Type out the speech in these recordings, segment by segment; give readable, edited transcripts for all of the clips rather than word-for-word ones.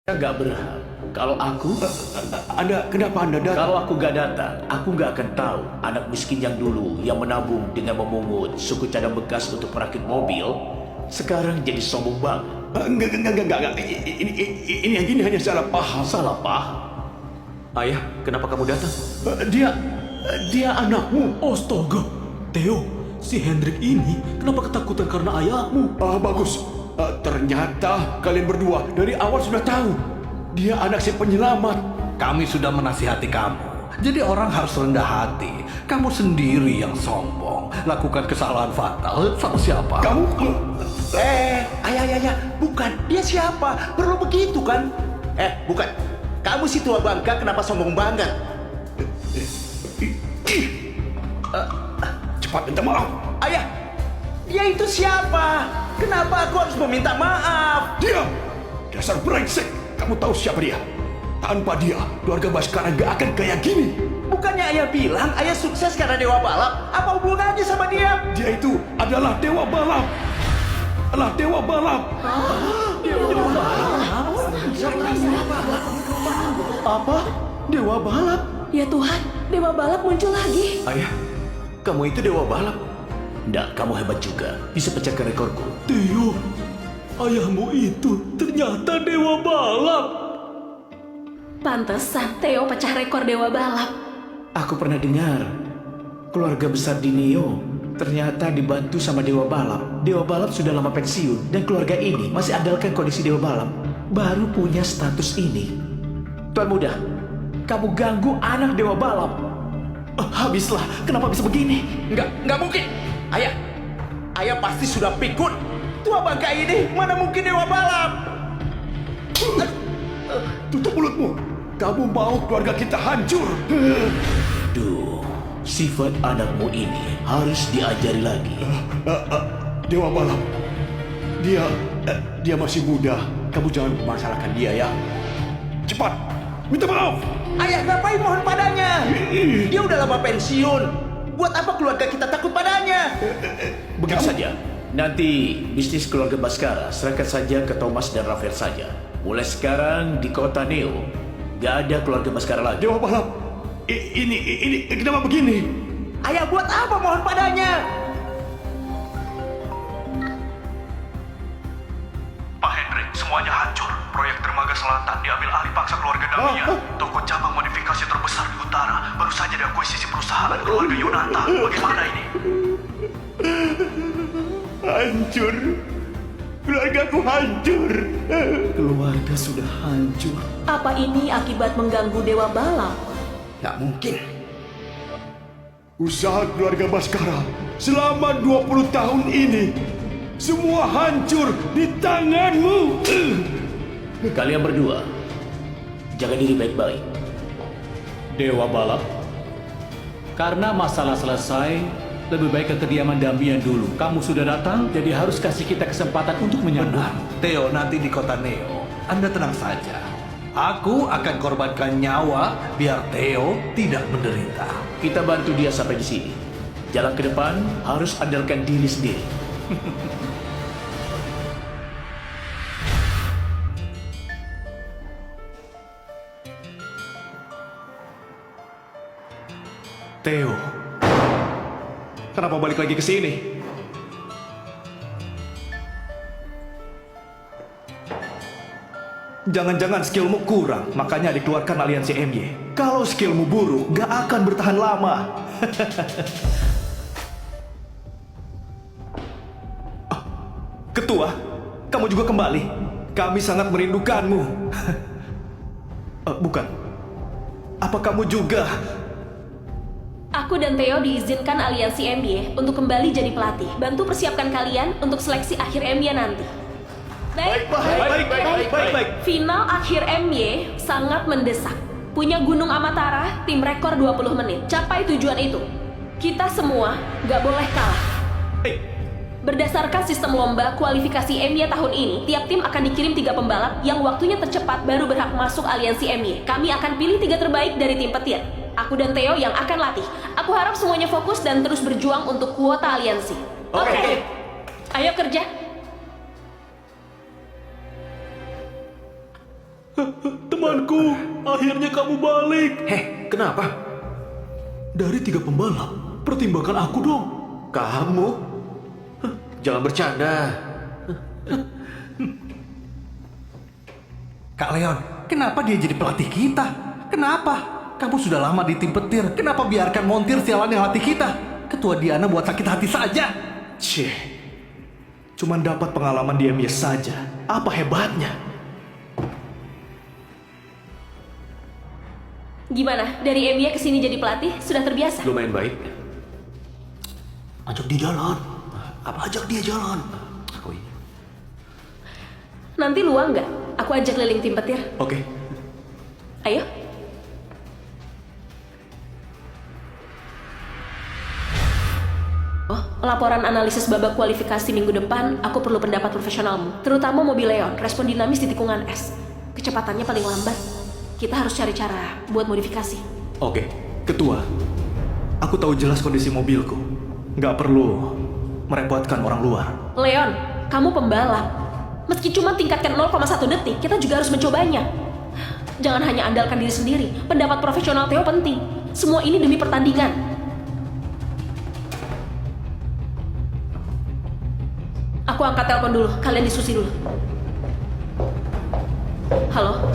Nggak berhak. Kalau aku, Kenapa Anda datang? kalau aku nggak datang, aku nggak akan tahu anak miskin yang dulu yang menabung dengan memungut suku cadang bekas untuk merakit mobil, sekarang jadi sombong banget. Enggak. Ini hanya salah paham. Salah paham. Ayah, kenapa kamu datang? Dia anakmu. Astaga, Theo, si Hendrik ini kenapa ketakutan karena ayahmu? Bagus. Ternyata kalian berdua dari awal sudah tahu. Dia anak si penyelamat. Kami sudah menasihati kamu. Jadi orang harus rendah hati. Kamu sendiri yang sombong. Lakukan kesalahan fatal sama siapa? Kamu... Ayah, bukan. Dia siapa? Perlu begitu kan? Bukan. Kamu si tua bangka kenapa sombong banget? Cepat minta maaf. Ayah, dia itu siapa? Kenapa aku harus meminta maaf? Diam! Dasar brengsek. Kamu tahu siapa dia? Tanpa dia, keluarga Baskara gak akan kayak gini. Bukannya ayah bilang ayah sukses karena dewa balap? Apa hubungannya sama dia? Dia itu adalah dewa balap. Dewa balap. Apa? Dewa balap? Ya Tuhan, Dewa Balap muncul lagi. Ayah, kamu itu dewa balap. Nggak, kamu hebat juga. Bisa pecahkan rekorku. Theo, ayahmu itu ternyata dewa balap. Pantesan Theo pecah rekor Dewa Balap. Aku pernah dengar keluarga besar di Neo ternyata dibantu sama Dewa Balap. Dewa Balap sudah lama pensiun dan keluarga ini masih andalkan kondisi Dewa Balap. Baru punya status ini. Tuan Muda, kamu ganggu anak Dewa Balap. Habislah, kenapa bisa begini? Nggak mungkin. Ayah pasti sudah pikun. Tua bangka ini mana mungkin dewa balap? Tutup mulutmu. Kamu mau keluarga kita hancur. Duh, sifat anakmu ini harus diajari lagi. Dewa balap. Dia masih muda. Kamu jangan memasalahkan dia ya. Cepat, minta maaf. Ayah ngapain mohon padanya? Dia udah lama pensiun. Buat apa keluarga kita takut padanya? Begitu saja. Nanti bisnis keluarga Baskara serahkan saja ke Thomas dan Rafael saja. Mulai sekarang di kota Neo gak ada keluarga Baskara lagi. Dewa balap. Ini kenapa begini? Ayah buat apa mohon padanya? Pak Hendrik, semuanya hancur. Proyek Dermaga Selatan diambil alih paksa keluarga Damian. Toko cabang modifikasi terbesar di utara baru saja diakuisisi perusahaan keluarga Yonata. Bagaimana ini? Hancur. Keluargaku hancur. Keluarga sudah hancur. Apa ini akibat mengganggu Dewa Balap? Nggak mungkin. Usaha keluarga Baskara selama 20 tahun ini semua hancur di tanganmu. Kalian berdua jaga diri baik-baik. Dewa Balap, karena masalah selesai, lebih baik ke kediaman Damian dulu. Kamu sudah datang, jadi harus kasih kita kesempatan untuk menyambut. Benar, Theo nanti di kota Neo. Anda tenang saja. Aku akan korbankan nyawa biar Theo tidak menderita. Kita bantu dia sampai di sini. Jalan ke depan harus andalkan diri sendiri. Theo, kenapa balik lagi ke sini? Jangan-jangan skillmu kurang, makanya dikeluarkan aliansi MY. Kalau skillmu buruk, gak akan bertahan lama. Ketua, kamu juga kembali. Kami sangat merindukanmu. Bukan. Apa kamu juga? Aku dan Theo diizinkan aliansi MY untuk kembali jadi pelatih. Bantu persiapkan kalian untuk seleksi akhir MY nanti. Baik. Final akhir MY sangat mendesak. Punya Gunung Amatara, tim rekor 20 menit. Capai tujuan itu. Kita semua gak boleh kalah. Berdasarkan sistem lomba kualifikasi MY tahun ini, tiap tim akan dikirim 3 pembalap yang waktunya tercepat baru berhak masuk aliansi MY. Kami akan pilih 3 terbaik dari tim petir. Aku dan Theo yang akan latih. Aku harap semuanya fokus dan terus berjuang untuk kuota aliansi. Oke. Ayo kerja. Temanku, akhirnya kamu balik. Kenapa? Dari 3 pembalap, pertimbangkan aku dong. Kamu? Jangan bercanda. Kak Leon, kenapa dia jadi pelatih kita? Kenapa? Kamu sudah lama di tim petir. Kenapa biarkan montir sialan yang latih kita? Ketua Diana buat sakit hati saja. Cih, cuman dapat pengalaman di MY saja. Apa hebatnya? Gimana? Dari MY ke sini jadi pelatih sudah terbiasa? Lumayan baik. Ajak dia jalan. Apa ajak dia jalan? Oh iya. Nanti luang nggak? Aku ajak keliling tim petir. Oke. Ayo. Oh, laporan analisis babak kualifikasi minggu depan, aku perlu pendapat profesionalmu. Terutama mobil Leon, respon dinamis di tikungan es. Kecepatannya paling lambat. Kita harus cari cara buat modifikasi. Oke, Ketua. Aku tahu jelas kondisi mobilku. Nggak perlu merepotkan orang luar. Leon, kamu pembalap. Meski cuma tingkatkan 0,1 detik, kita juga harus mencobanya. Jangan hanya andalkan diri sendiri. Pendapat profesional Theo penting. Semua ini demi pertandingan. Aku angkat telepon dulu. Kalian diskusi dulu. Halo?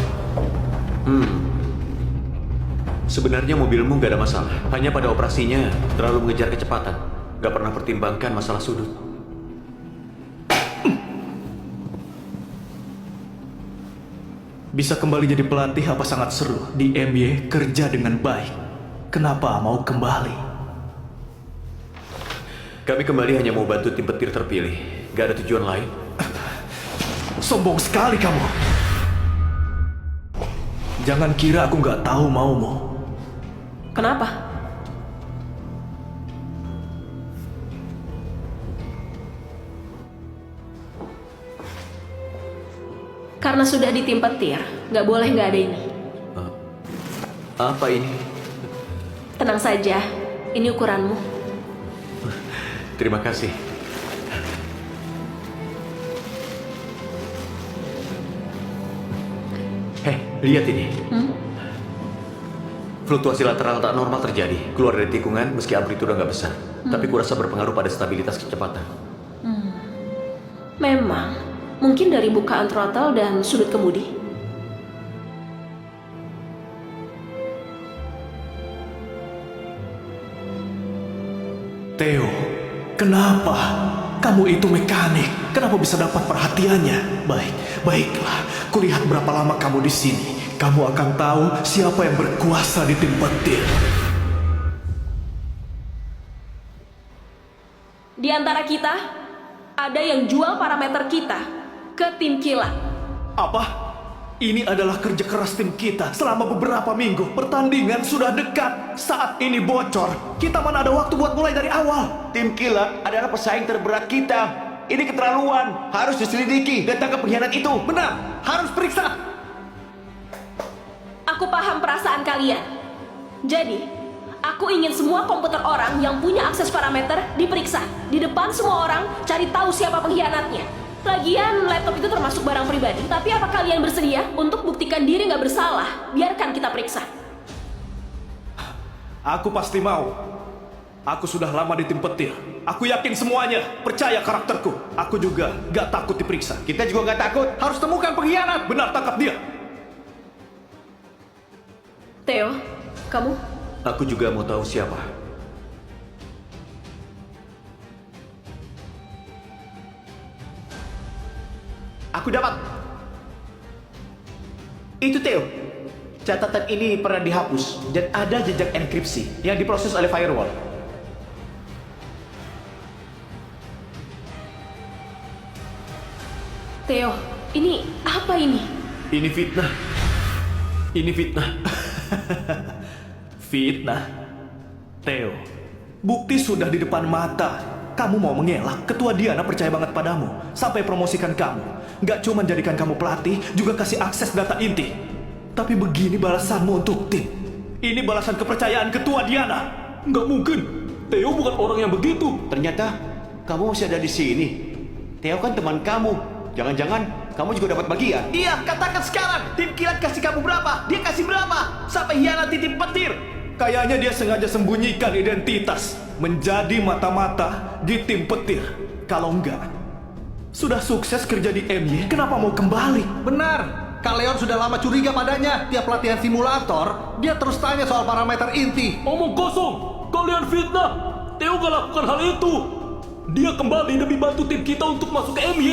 Sebenarnya mobilmu nggak ada masalah. Hanya pada operasinya terlalu mengejar kecepatan. Nggak pernah pertimbangkan masalah sudut. Bisa kembali jadi pelatih apa sangat seru. Di MY kerja dengan baik. Kenapa mau kembali? Kami kembali hanya mau bantu tim petir terpilih. Nggak ada tujuan lain. Sombong sekali kamu. Jangan kira aku nggak tahu maumu. Kenapa? Karena sudah di tim petir, nggak boleh nggak ada ini. Apa ini? Tenang saja, ini ukuranmu. Terima kasih. Lihat ini. Fluktuasi lateral tak normal terjadi. Keluar dari tikungan meski amplitudo nggak besar. Tapi kurasa berpengaruh pada stabilitas kecepatan. Memang, mungkin dari bukaan throttle dan sudut kemudi. Theo, kenapa? Kamu itu mekanik. Kenapa bisa dapat perhatiannya? Baiklah. Kulihat berapa lama kamu di sini. Kamu akan tahu siapa yang berkuasa di tim petir. Di antara kita, ada yang jual parameter kita ke tim kilat. Apa? Ini adalah kerja keras tim kita selama beberapa minggu. Pertandingan sudah dekat. Saat ini bocor. Kita mana ada waktu buat mulai dari awal. Tim kilat adalah pesaing terberat kita. Ini keterlaluan. Harus diselidiki dan tangkap pengkhianat itu. Benar, harus periksa. Aku paham perasaan kalian. Jadi, aku ingin semua komputer orang yang punya akses parameter diperiksa. Di depan semua orang, cari tahu siapa pengkhianatnya. Lagian, laptop itu termasuk barang pribadi. Tapi apa kalian bersedia untuk buktikan diri nggak bersalah? Biarkan kita periksa. Aku pasti mau. Aku sudah lama di tim petir. Aku yakin semuanya. Percaya karakterku. Aku juga gak takut diperiksa. Kita juga nggak takut. Harus temukan pengkhianat. Benar, tangkap dia. Theo, kamu? Aku juga mau tahu siapa. Aku dapat. Itu Theo. Catatan ini pernah dihapus dan ada jejak enkripsi yang diproses oleh firewall. Theo, ini apa ini? Ini fitnah. Ini fitnah. Fitnah. Theo, bukti sudah di depan mata. Kamu mau mengelak? Ketua Diana percaya banget padamu. Sampai promosikan kamu. Gak cuma jadikan kamu pelatih, juga kasih akses data inti. Tapi begini balasanmu untuk tim. Ini balasan kepercayaan Ketua Diana. Gak mungkin. Theo bukan orang yang begitu. Ternyata kamu masih ada di sini. Theo kan teman kamu. Jangan-jangan kamu juga dapat bagian. Iya, katakan sekarang. Tim kilat kasih kamu berapa? Dia kasih berapa? Sampai hianati tim petir. Kayaknya dia sengaja sembunyikan identitas menjadi mata-mata di tim petir. Kalau enggak, sudah sukses kerja di MY, kenapa mau kembali? Benar, Kak Leon sudah lama curiga padanya. Tiap pelatihan simulator, dia terus tanya soal parameter inti. Omong kosong, kalian fitnah. Theo gak lakukan hal itu. Dia kembali demi bantu tim kita untuk masuk ke MY.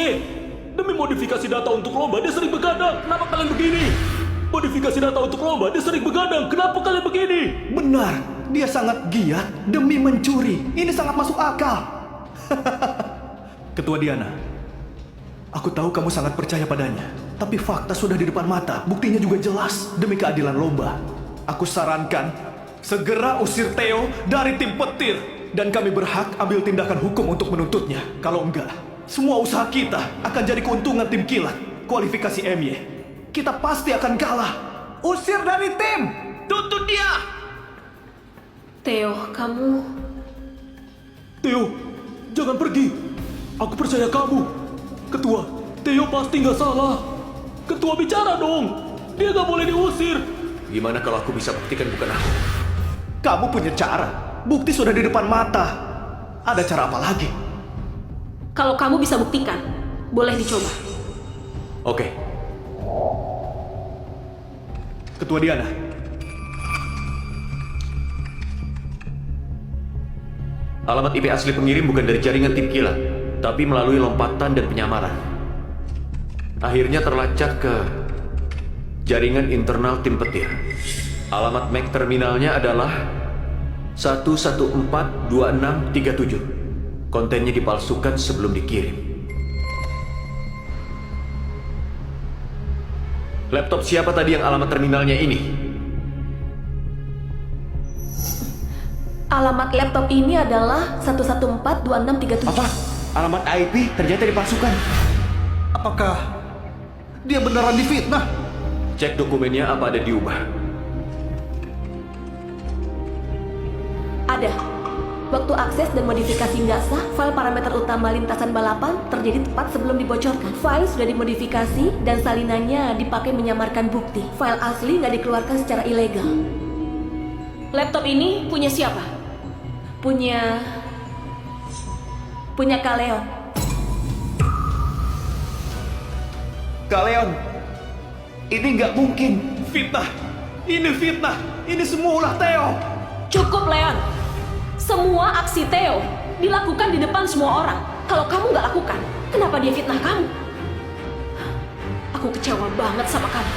Demi modifikasi data untuk lomba, dia sering begadang. Kenapa kalian begini? Modifikasi data untuk lomba, dia sering begadang. Kenapa kalian begini? Benar, dia sangat giat demi mencuri. Ini sangat masuk akal. Ketua Diana, aku tahu kamu sangat percaya padanya. Tapi fakta sudah di depan mata, buktinya juga jelas. Demi keadilan lomba, aku sarankan segera usir Theo dari tim petir. Dan kami berhak ambil tindakan hukum untuk menuntutnya. Kalau enggak, semua usaha kita akan jadi keuntungan tim kilat. Kualifikasi MY, kita pasti akan kalah. Usir dari tim! Tuntut dia. Theo, kamu... Theo, jangan pergi. Aku percaya kamu. Ketua, Theo pasti nggak salah. Ketua bicara dong. Dia nggak boleh diusir. Gimana kalau aku bisa buktikan bukan aku? Kamu punya cara. Bukti sudah di depan mata. Ada cara apa lagi? Kalau kamu bisa buktikan, boleh dicoba. Oke, Ketua Diana. alamat IP asli pengirim bukan dari jaringan tim kilat, tapi melalui lompatan dan penyamaran. Akhirnya terlacak ke jaringan internal tim petir. Alamat MAC terminalnya adalah 1142637. Kontennya dipalsukan sebelum dikirim. Laptop siapa tadi yang alamat terminalnya ini? Alamat laptop ini adalah 1142637. Apa? Alamat IP ternyata dipalsukan. Apakah dia beneran difitnah? Cek dokumennya apa ada diubah. Ada. Waktu akses dan modifikasi nggak sah, file parameter utama lintasan balapan terjadi tepat sebelum dibocorkan. File sudah dimodifikasi dan salinannya dipakai menyamarkan bukti. File asli nggak dikeluarkan secara ilegal. Laptop ini punya siapa? Punya Kak Leon. Kak Leon, ini nggak mungkin. Fitnah. Ini fitnah. Ini semua ulah Theo. Cukup, Leon. Semua aksi Theo dilakukan di depan semua orang. Kalau kamu nggak lakukan, kenapa dia fitnah kamu? Aku kecewa banget sama kamu.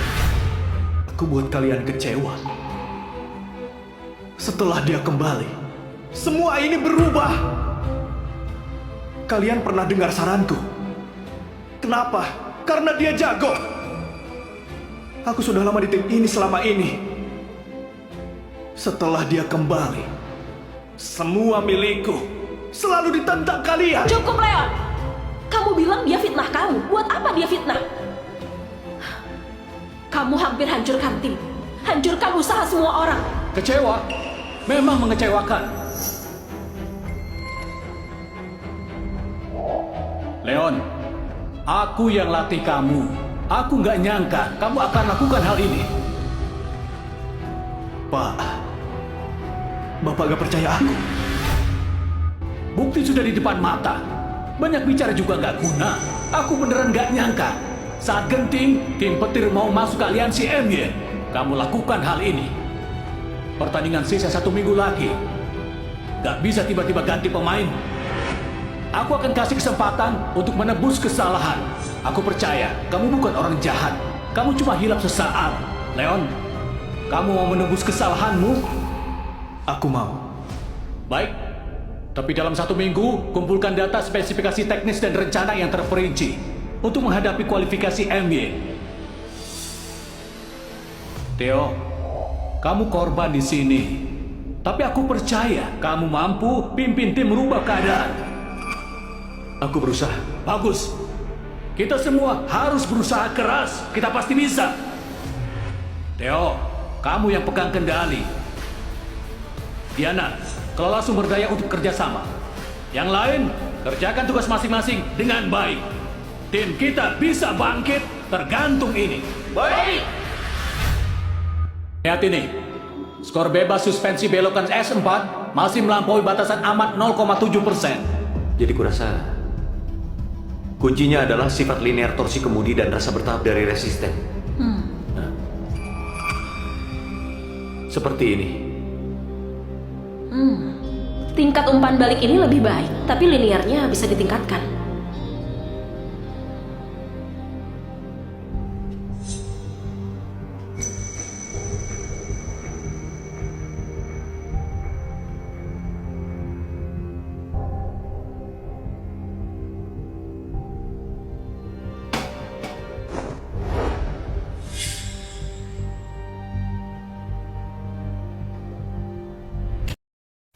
Aku buat kalian kecewa. Setelah dia kembali, semua ini berubah. Kalian pernah dengar saranku? Kenapa? Karena dia jago. Aku sudah lama di tim ini selama ini. Setelah dia kembali, semua milikku selalu ditentang kalian. Cukup, Leon. Kamu bilang dia fitnah kamu. Buat apa dia fitnah? Kamu hampir hancurkan tim. Hancurkan usaha semua orang. Kecewa? Memang mengecewakan. Leon, aku yang latih kamu. Aku nggak nyangka kamu akan lakukan hal ini. Pak, Bapak gak percaya aku? Bukti sudah di depan mata. Banyak bicara juga nggak guna. Aku beneran nggak nyangka. Saat genting, tim petir mau masuk ke aliansi MY. Kamu lakukan hal ini. Pertandingan sisa 1 minggu lagi. Gak bisa tiba-tiba ganti pemain. Aku akan kasih kesempatan untuk menebus kesalahan. Aku percaya kamu bukan orang jahat. Kamu cuma hilap sesaat. Leon, kamu mau menebus kesalahanmu? Aku mau. Baik, tapi dalam 1 minggu, kumpulkan data spesifikasi teknis dan rencana yang terperinci untuk menghadapi kualifikasi MY. Theo, kamu korban di sini. Tapi aku percaya kamu mampu pimpin tim merubah keadaan. Aku berusaha. Bagus. Kita semua harus berusaha keras. Kita pasti bisa. Theo, kamu yang pegang kendali. Diana, kelola sumber daya untuk kerjasama. Yang lain, kerjakan tugas masing-masing dengan baik. Tim kita bisa bangkit tergantung ini. Baik. Lihat ini. Skor bebas suspensi belokan S4 masih melampaui batasan aman 0,7%. Jadi kurasa kuncinya adalah sifat linear torsi kemudi dan rasa bertahap dari resisten. Nah. Seperti ini. Tingkat umpan balik ini lebih baik, tapi linearnya bisa ditingkatkan.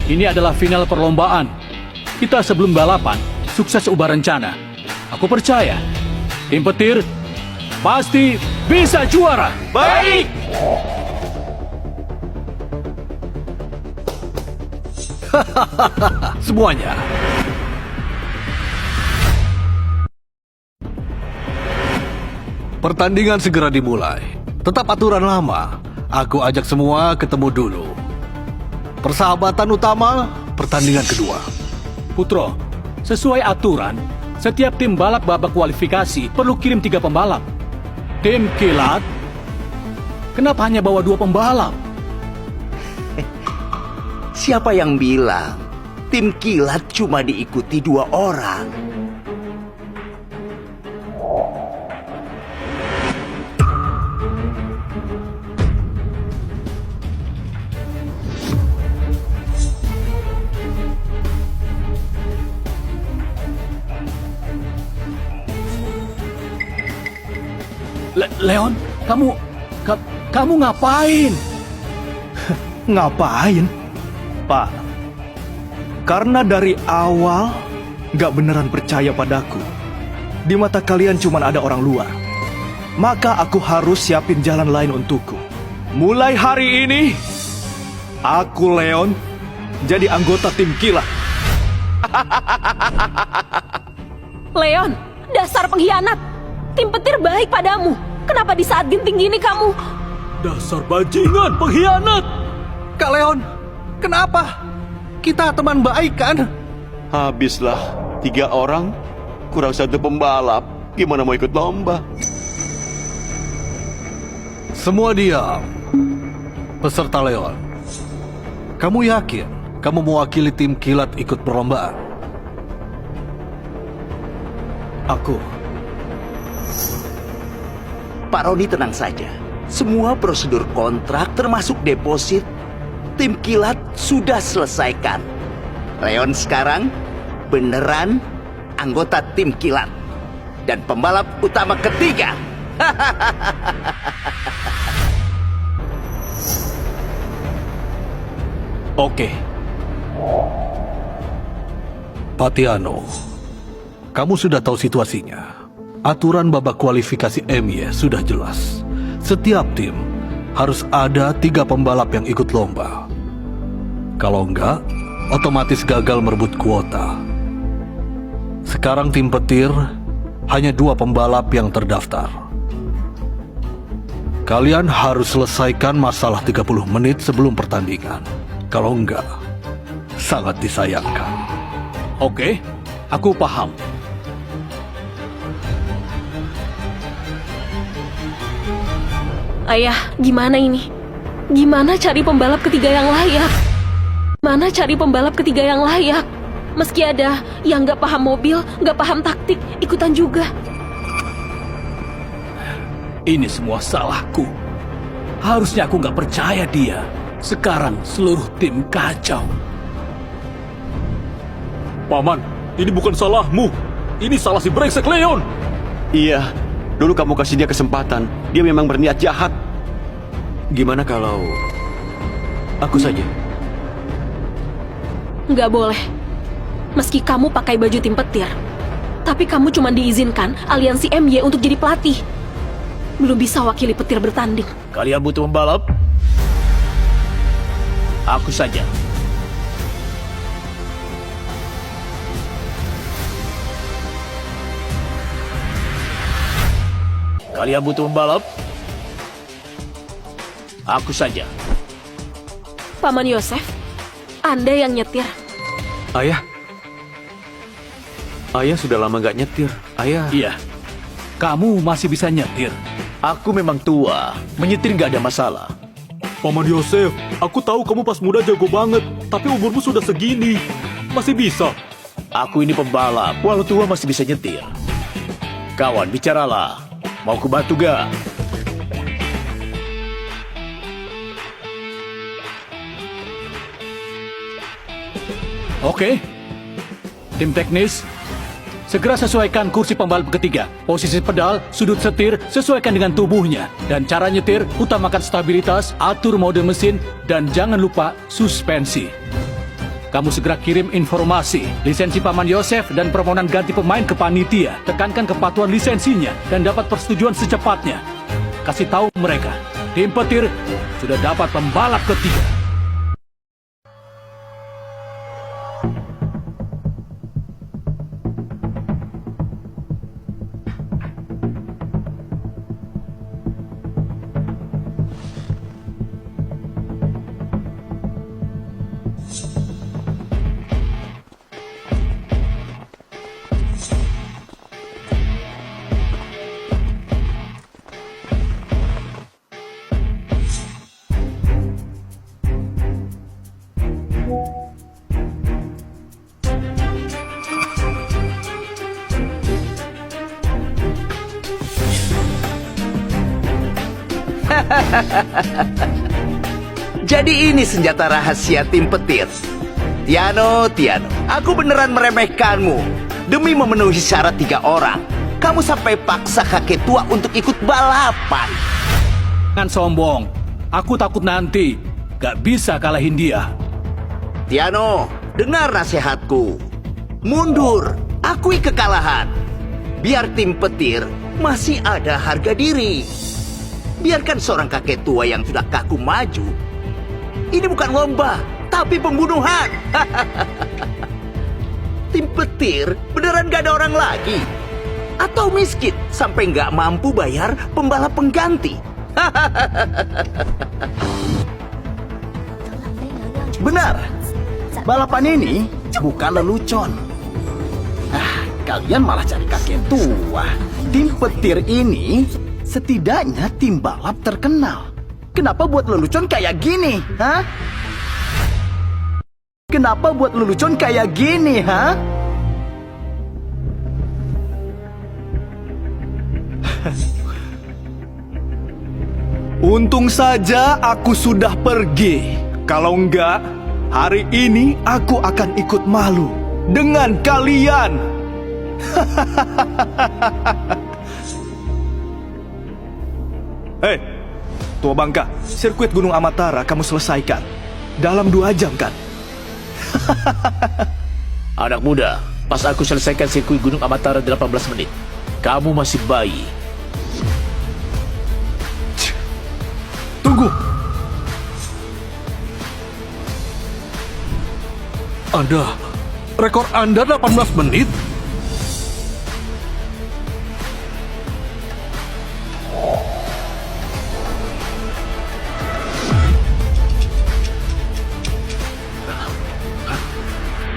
Ini adalah final perlombaan. Kita sebelum balapan, sukses ubah rencana. Aku percaya, tim petir pasti bisa juara. Baik! Semuanya. Pertandingan segera dimulai. Tetap aturan lama. Aku ajak semua ketemu dulu. Persahabatan utama, pertandingan kedua. Putro, sesuai aturan, setiap tim balap babak kualifikasi perlu kirim 3 pembalap. Tim Kilat, kenapa hanya bawa 2 pembalap? Siapa yang bilang tim Kilat cuma diikuti 2 orang? Leon, kamu ngapain? Ngapain? Pak, karena dari awal gak beneran percaya padaku. Di mata kalian cuma ada orang luar. Maka aku harus siapin jalan lain untukku. Mulai hari ini, aku Leon jadi anggota tim Kilat. Leon, dasar pengkhianat. Tim petir baik padamu. Kenapa di saat genting gini kamu? Dasar bajingan pengkhianat. Kak Leon, kenapa? Kita teman baik kan? Habislah 3 orang, kurang 1 pembalap. Gimana mau ikut lomba? Semua diam. Peserta Leon, kamu yakin kamu mewakili tim Kilat ikut perlombaan? Aku. Pak Roni tenang saja. Semua prosedur kontrak termasuk deposit tim Kilat sudah selesaikan. Leon sekarang beneran anggota tim Kilat dan pembalap utama ketiga. Oke. Patiano, kamu sudah tahu situasinya. Aturan babak kualifikasi MY sudah jelas. Setiap tim harus ada 3 pembalap yang ikut lomba. Kalau enggak, otomatis gagal merebut kuota. Sekarang tim petir hanya 2 pembalap yang terdaftar. Kalian harus selesaikan masalah 30 menit sebelum pertandingan. Kalau enggak, sangat disayangkan. Oke, aku paham. Ayah, gimana ini? Gimana cari pembalap ketiga yang layak? Mana cari pembalap ketiga yang layak? Meski ada yang nggak paham mobil, nggak paham taktik, ikutan juga. Ini semua salahku. Harusnya aku nggak percaya dia. Sekarang seluruh tim kacau. Paman, ini bukan salahmu. Ini salah si brengsek Leon. Iya, dulu kamu kasih dia kesempatan. Dia memang berniat jahat. Gimana kalau aku saja? Nggak boleh. Meski kamu pakai baju tim petir, tapi kamu cuma diizinkan aliansi MY untuk jadi pelatih. Belum bisa wakili petir bertanding. Kalian butuh pembalap? Aku saja. Kalian butuh pembalap? Aku saja. Paman Yosef, Anda yang nyetir. Ayah. Ayah sudah lama gak nyetir. Ayah. Iya. Kamu masih bisa nyetir. Aku memang tua, menyetir nggak ada masalah. Paman Yosef, aku tahu kamu pas muda jago banget, tapi umurmu sudah segini. Masih bisa. Aku ini pembalap, walau tua masih bisa nyetir. Kawan, bicaralah. Mau ku bantu gak? Oke. Tim teknis, segera sesuaikan kursi pembalap ketiga. Posisi pedal, sudut setir, sesuaikan dengan tubuhnya. Dan cara nyetir, utamakan stabilitas, atur mode mesin, dan jangan lupa suspensi. Kamu segera kirim informasi, lisensi Paman Yosef dan permohonan ganti pemain ke panitia. Tekankan kepatuhan lisensinya dan dapat persetujuan secepatnya. Kasih tahu mereka, tim petir sudah dapat pembalap ketiga. Jadi ini senjata rahasia tim petir. Tiano, aku beneran meremehkanmu. Demi memenuhi syarat 3 orang, kamu sampai paksa kakek tua untuk ikut balapan. Jangan sombong, aku takut nanti gak bisa kalahin dia. Tiano, dengar nasihatku. Mundur, akui kekalahan. Biar tim petir masih ada harga diri. Biarkan seorang kakek tua yang sudah kaku maju. Ini bukan lomba, tapi pembunuhan. Tim petir beneran gak ada orang lagi? Atau miskin sampai gak mampu bayar pembalap pengganti? Benar, balapan ini bukan lelucon. Kalian malah cari kakek tua. Tim petir ini setidaknya tim balap terkenal. Kenapa buat lelucon kayak gini, ha? Kenapa buat lelucon kayak gini, ha? Untung saja aku sudah pergi. Kalau enggak, hari ini aku akan ikut malu dengan kalian. Hei, tua bangka, sirkuit Gunung Amatara kamu selesaikan dalam 2 jam kan? Anak muda, pas aku selesaikan sirkuit Gunung Amatara 18 menit. Kamu masih bayi. Tunggu. Rekor Anda 18 menit?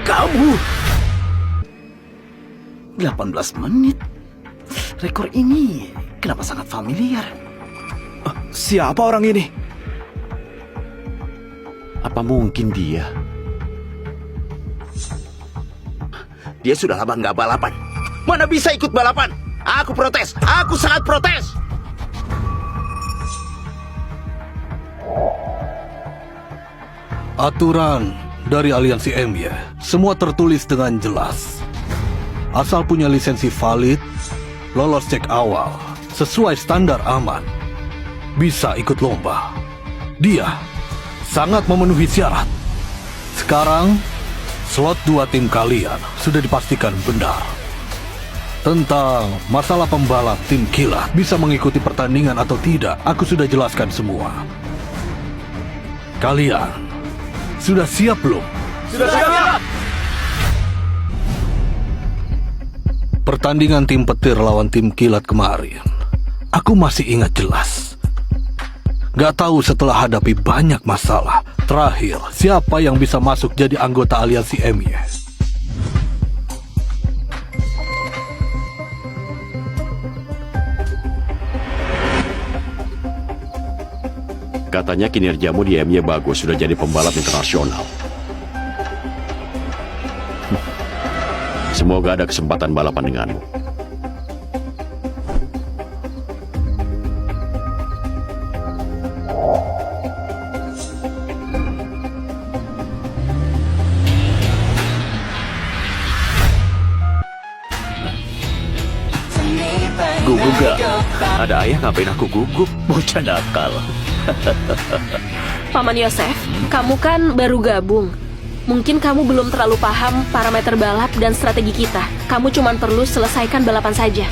Kamu 18 menit. Rekor ini kenapa sangat familiar? Siapa orang ini? Apa mungkin dia? Dia sudah lama nggak balapan. Mana bisa ikut balapan? Aku protes. Aku sangat protes. Aturan dari aliansi MY semua tertulis dengan jelas. Asal punya lisensi valid, lolos cek awal, sesuai standar aman, bisa ikut lomba. Dia sangat memenuhi syarat. Sekarang, slot 2 tim kalian sudah dipastikan benar. Tentang masalah pembalap tim kilat bisa mengikuti pertandingan atau tidak, aku sudah jelaskan semua. Kalian sudah siap belum? Sudah siap. Pertandingan tim petir lawan tim kilat kemarin, aku masih ingat jelas. Gak tahu setelah hadapi banyak masalah, terakhir siapa yang bisa masuk jadi anggota aliansi MY. Katanya kinerjamu di MY bagus, sudah jadi pembalap internasional. Semoga ada kesempatan balapan denganmu. Gugup gak? Ada ayah ngapain aku gugup? Bocah nakal. Paman Yosef, kamu kan baru gabung. Mungkin kamu belum terlalu paham parameter balap dan strategi kita. Kamu cuma perlu selesaikan balapan saja.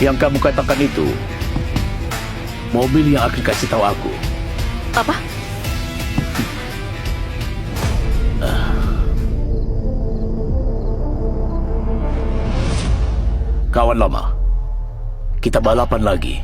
Yang kamu katakan itu mobil yang akan kasih tahu aku. Apa? Kawan lama, kita balapan lagi.